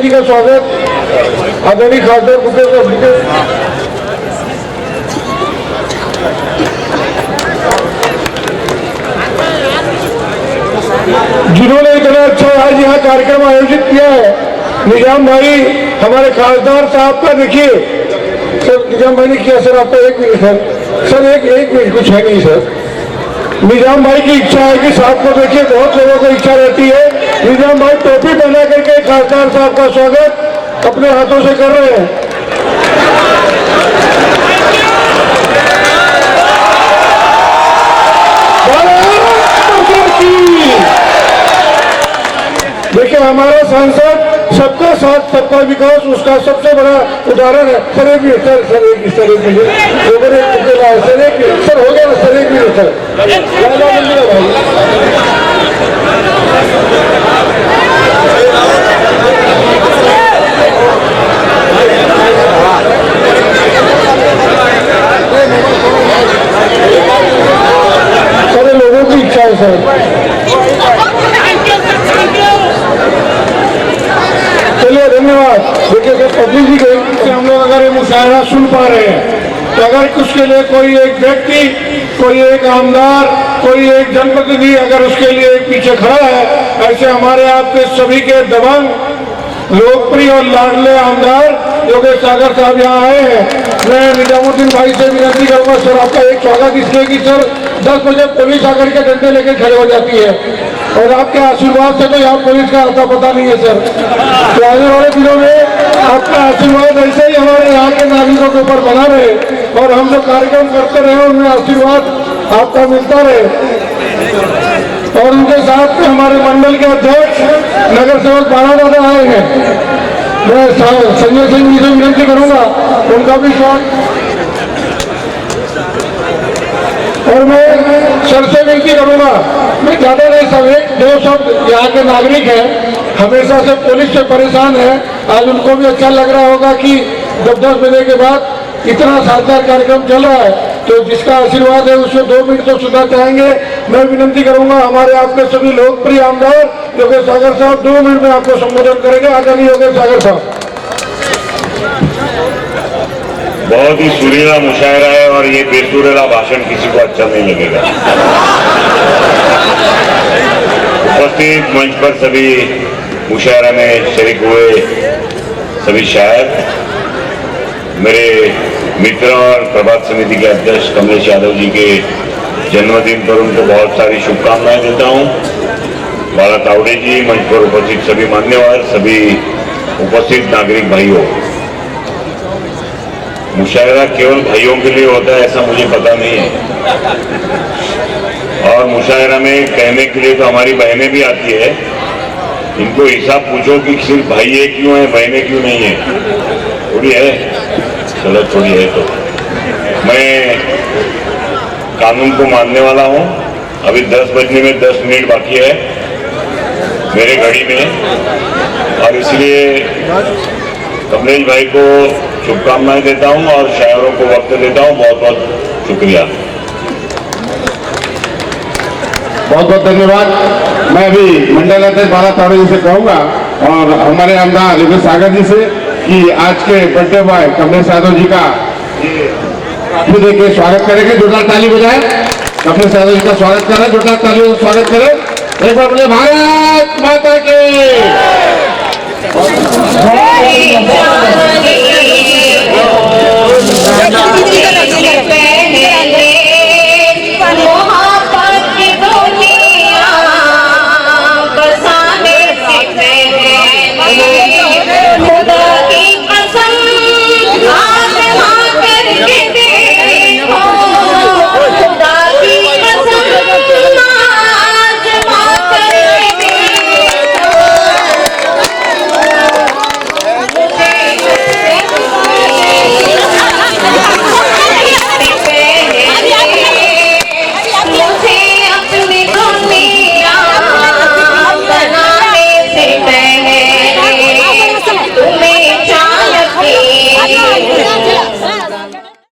जी का स्वागत आदरणीय खासदार भूपेश जिन्होंने इतना अच्छा आज यहाँ कार्यक्रम आयोजित किया है। निजाम भाई हमारे खासदार साहब का देखिए सर, निजाम भाई ने किया सर, आपका एक मिनट सर, एक मिनट कुछ है नहीं सर। निजाम भाई की इच्छा है कि साहब को देखिए, बहुत लोगों को इच्छा रहती है। निजाम भाई टोपी पहना करके खासदार साहब का स्वागत अपने हाथों से कर रहे हैं। देखिए हमारा सांसद सबका साथ सबका विकास, उसका सबसे बड़ा उदाहरण है। सर एक मिनट सर, सर एक मिनट सर, हो गया ना सर, एक मिनट सर। सारे लोगों की इच्छा है सर। चलिए धन्यवाद। देखिए सर, पब्लिक जी के हम लोग अगर ये मुशायरा सुन पा रहे हैं तो अगर उसके लिए कोई एक व्यक्ति, कोई एक आमदार, कोई एक जनप्रतिनिधि अगर उसके लिए एक पीछे खड़ा है, ऐसे हमारे आपके सभी के दबंग, लोकप्रिय और लाडले आमदार योगेश सागर साहब यहाँ आए हैं। मैं निजामुद्दीन भाई से विनती करूंगा सर, आपका एक स्वागत इसलिए कि सर 10 बजे पुलिस आकर के डंडे लेकर खड़े हो जाती है और आपके आशीर्वाद से तो यहाँ पुलिस का आता पता नहीं है सर। तो आने वाले दिनों में आपका आशीर्वाद ऐसे ही हमारे यहाँ के नागरिकों के ऊपर बना रहे और हम जो कार्यक्रम करते रहे उनमें आशीर्वाद आपका मिलता रहे। और उनके साथ में हमारे मंडल के अध्यक्ष नगर सेवक बाणा दादा आए हैं। मैं संजय सिंह जी से विनती करूंगा, उनका भी स्वागत। और मैं सर से विनती करूंगा, मैं ज्यादा नहीं, सब एक दो शब्द, यहाँ के नागरिक हैं, हमेशा से पुलिस से परेशान है। आज उनको भी अच्छा लग रहा होगा कि जब 10 बजे के बाद इतना शानदार कार्यक्रम चल रहा है, तो जिसका आशीर्वाद है उसमें 2 मिनट तो सुनना चाहेंगे। मैं विनती करूंगा हमारे आपके सभी लोकप्रिय आमदार योगेश सागर साहब 2 मिनट में आपको संबोधन करेंगे। आदरणीय योगेश सागर साहब। बहुत ही सुरीला मुशायरा है और ये बेसुरीला भाषण किसी को अच्छा नहीं लगेगा। उपस्थित मंच पर सभी मुशायरा में शरीक हुए सभी शायर, मेरे मित्र और प्रभात समिति के अध्यक्ष कमलेश यादव जी के जन्मदिन पर उनको बहुत सारी शुभकामनाएं देता हूं। बाला तावड़े जी, मंच पर उपस्थित सभी मान्यवर, सभी उपस्थित नागरिक भाइयों, मुशायरा केवल भाइयों के लिए होता है ऐसा मुझे पता नहीं है, और मुशायरा में कहने के लिए तो हमारी बहनें भी आती है। इनको हिसाब पूछो कि सिर्फ भाई है क्यों है, बहनें क्यों नहीं है? थोड़ी है, चलो थोड़ी है। तो मैं कानून को मानने वाला हूं। अभी 10 बजने में 10 मिनट बाकी है मेरे घड़ी में, और इसलिए कमलेश भाई को शुभकामनाएं देता हूं और शायरों को वक्त देता हूं। बहुत बहुत शुक्रिया, बहुत बहुत धन्यवाद। मैं अभी मंडल अध्यक्ष बाला तावड़े जी से कहूंगा और हमारे आमदार योगेश सागर जी से कि आज के बर्थडे बॉय कमलेश यादव जी का दे के स्वागत करेंगे। जोरदार ताली बजाएं, कमलेश यादव जी का स्वागत करें, जोरदार ताली से स्वागत करें। एक बार बोले भारत माता की।